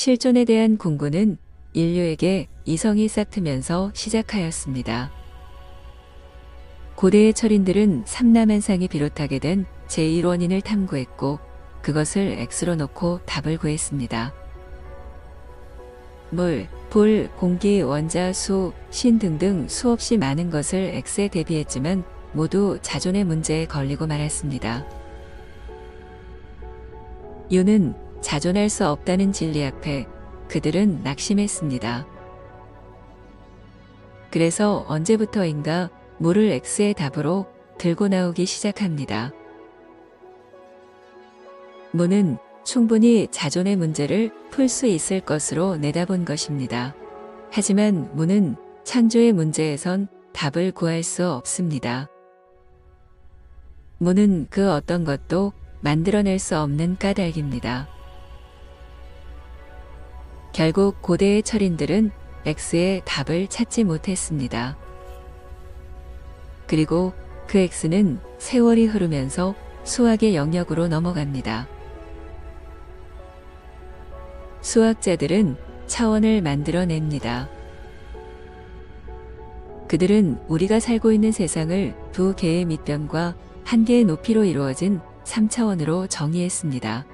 실존에 대한 공부는 인류에게 이성이 싹트면서 시작하였습니다. 고대의 철인들은 삼라만상이 비롯하게 된 제1원인을 탐구했고 그것을 X로 놓고 답을 구했습니다. 물, 불, 공기, 원자, 수, 신 등등 수없이 많은 것을 X에 대비했지만 모두 자존의 문제에 걸리고 말았습니다. 유는 자존할 수 없다는 진리 앞에 그들은 낙심했습니다. 그래서 언제부터인가 물을 X의 답으로 들고 나오기 시작합니다. 무는 충분히 자존의 문제를 풀 수 있을 것으로 내다본 것입니다. 하지만 무는 창조의 문제에선 답을 구할 수 없습니다. 무는 그 어떤 것도 만들어낼 수 없는 까닭입니다. 결국 고대의 철인들은 X의 답을 찾지 못했습니다. 그리고 그 X는 세월이 흐르면서 수학의 영역으로 넘어갑니다. 수학자들은 차원을 만들어냅니다. 그들은 우리가 살고 있는 세상을 두 개의 밑변과 한 개의 높이로 이루어진 3차원으로 정의했습니다.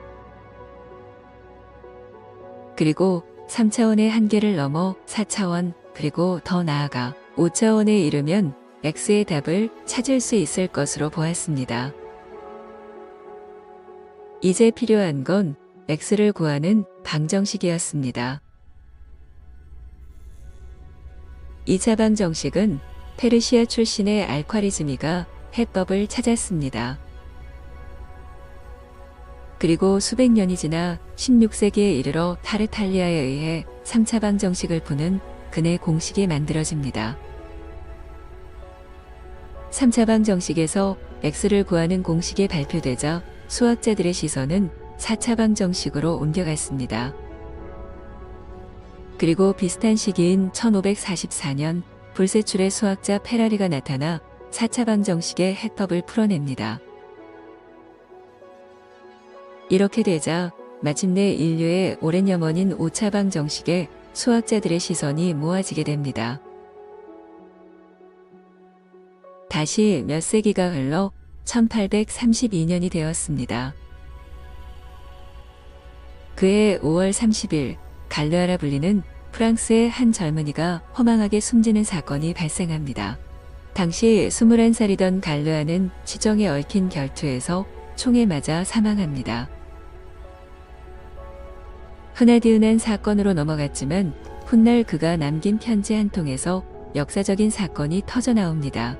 그리고 3차원의 한계를 넘어 4차원, 그리고 더 나아가 5차원에 이르면 X의 답을 찾을 수 있을 것으로 보았습니다. 이제 필요한 건 X를 구하는 방정식이었습니다. 2차 방정식은 페르시아 출신의 알콰리즈미가 해법을 찾았습니다. 그리고 수백 년이 지나 16세기에 이르러 타르탈리아에 의해 3차 방정식을 푸는 근의 공식이 만들어집니다. 3차 방정식에서 X를 구하는 공식이 발표되자 수학자들의 시선은 4차 방정식으로 옮겨갔습니다. 그리고 비슷한 시기인 1544년 불세출의 수학자 페라리가 나타나 4차 방정식의 해법을 풀어냅니다. 이렇게 되자 마침내 인류의 오랜 염원인 5차 방정식에 수학자들의 시선이 모아지게 됩니다. 다시 몇 세기가 흘러 1832년이 되었습니다. 그해 5월 30일 갈르아라 불리는 프랑스의 한 젊은이가 허망하게 숨지는 사건이 발생합니다. 당시 21살이던 갈르아는 지정에 얽힌 결투에서 총에 맞아 사망합니다. 흔하디흔한 사건으로 넘어갔지만 훗날 그가 남긴 편지 한 통에서 역사적인 사건이 터져나옵니다.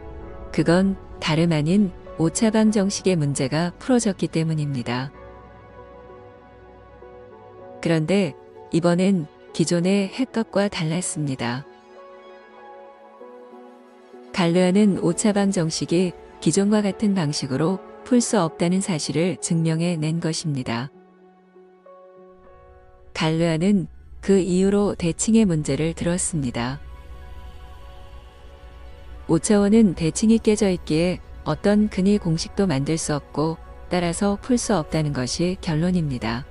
그건 다름 아닌 5차 방정식의 문제가 풀어졌기 때문입니다. 그런데 이번엔 기존의 해법과 달랐습니다. 갈르아는 5차 방정식이 기존과 같은 방식으로 풀 수 없다는 사실을 증명해 낸 것입니다. 갈르아는 그 이후로 대칭의 문제를 들었습니다. 5차원은 대칭이 깨져 있기에 어떤 근의 공식도 만들 수 없고 따라서 풀 수 없다는 것이 결론입니다.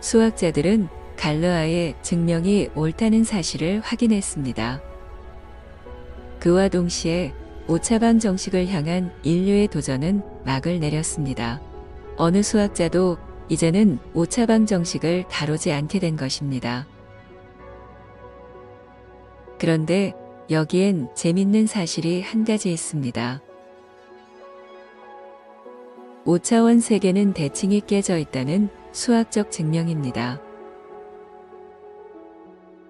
수학자들은 갈르아의 증명이 옳다는 사실을 확인했습니다. 그와 동시에 5차 방정식을 향한 인류의 도전은 막을 내렸습니다. 어느 수학자도 이제는 5차 방정식을 다루지 않게 된 것입니다. 그런데 여기엔 재밌는 사실이 한 가지 있습니다. 5차원 세계는 대칭이 깨져 있다는 수학적 증명입니다.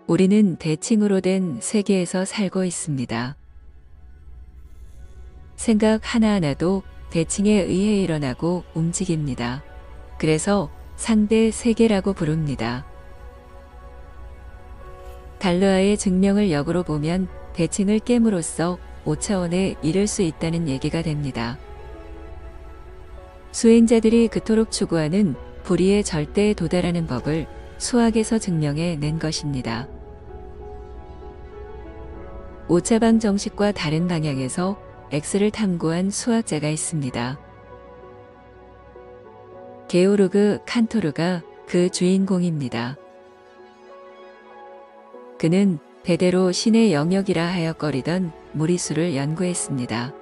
우리는 대칭으로 된 세계에서 살고 있습니다. 생각 하나하나도 대칭에 의해 일어나고 움직입니다. 그래서 상대 세계라고 부릅니다. 갈르아의 증명을 역으로 보면 대칭을 깨므로써 5차원에 이를 수 있다는 얘기가 됩니다. 수행자들이 그토록 추구하는 불의의 절대에 도달하는 법을 수학에서 증명해 낸 것입니다. 5차 방정식과 다른 방향에서 X를 탐구한 수학자가 있습니다. 게오르그 칸토르가 그 주인공입니다. 그는 대대로 신의 영역이라 하여거리던 무리수를 연구했습니다.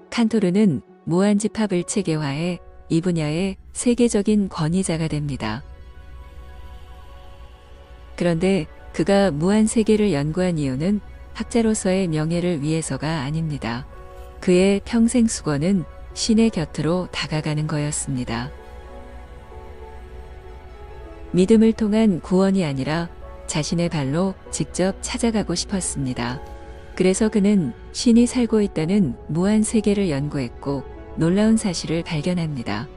칸토르는 무한집합을 체계화해 이 분야의 세계적인 권위자가 됩니다. 그런데 그가 무한세계를 연구한 이유는 학자로서의 명예를 위해서가 아닙니다. 그의 평생 수고는 신의 곁으로 다가가는 거였습니다. 믿음을 통한 구원이 아니라 자신의 발로 직접 찾아가고 싶었습니다. 그래서 그는 신이 살고 있다는 무한 세계를 연구했고 놀라운 사실을 발견합니다.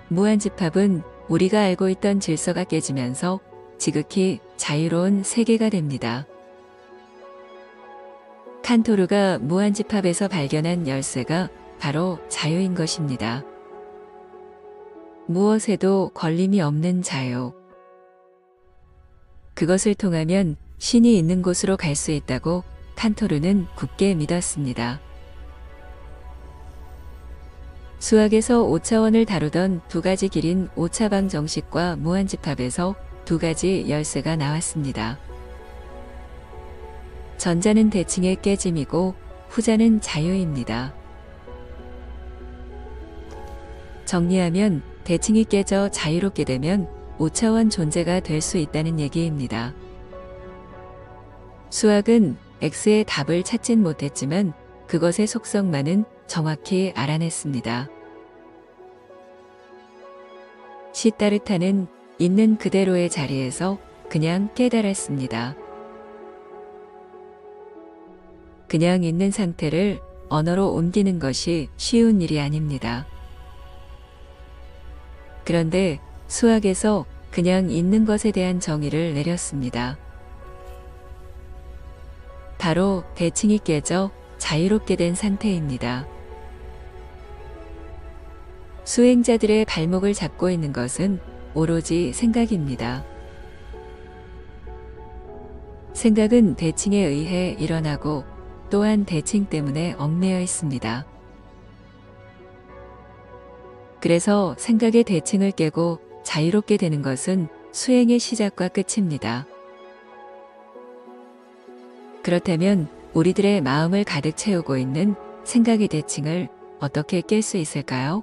무한집합은 우리가 알고 있던 질서가 깨지면서 지극히 자유로운 세계가 됩니다. 칸토르가 무한집합에서 발견한 열쇠가 바로 자유인 것입니다. 무엇에도 걸림이 없는 자유. 그것을 통하면 신이 있는 곳으로 갈 수 있다고 칸토르는 굳게 믿었습니다. 수학에서 오차원을 다루던 두 가지 길인 오차방 정식과 무한집합에서 두 가지 열쇠가 나왔습니다. 전자는 대칭의 깨짐이고 후자는 자유입니다. 정리하면 대칭이 깨져 자유롭게 되면 오차원 존재가 될 수 있다는 얘기입니다. 수학은 X의 답을 찾진 못했지만 그것의 속성만은 정확히 알아냈습니다. 시타르타는 있는 그대로의 자리에서 그냥 깨달았습니다. 그냥 있는 상태를 언어로 옮기는 것이 쉬운 일이 아닙니다. 그런데 수학에서 그냥 있는 것에 대한 정의를 내렸습니다. 바로 대칭이 깨져 자유롭게 된 상태입니다. 수행자들의 발목을 잡고 있는 것은 오로지 생각입니다. 생각은 대칭에 의해 일어나고 또한 대칭 때문에 얽매여 있습니다. 그래서 생각의 대칭을 깨고 자유롭게 되는 것은 수행의 시작과 끝입니다. 그렇다면 우리들의 마음을 가득 채우고 있는 생각의 대칭을 어떻게 깰 수 있을까요?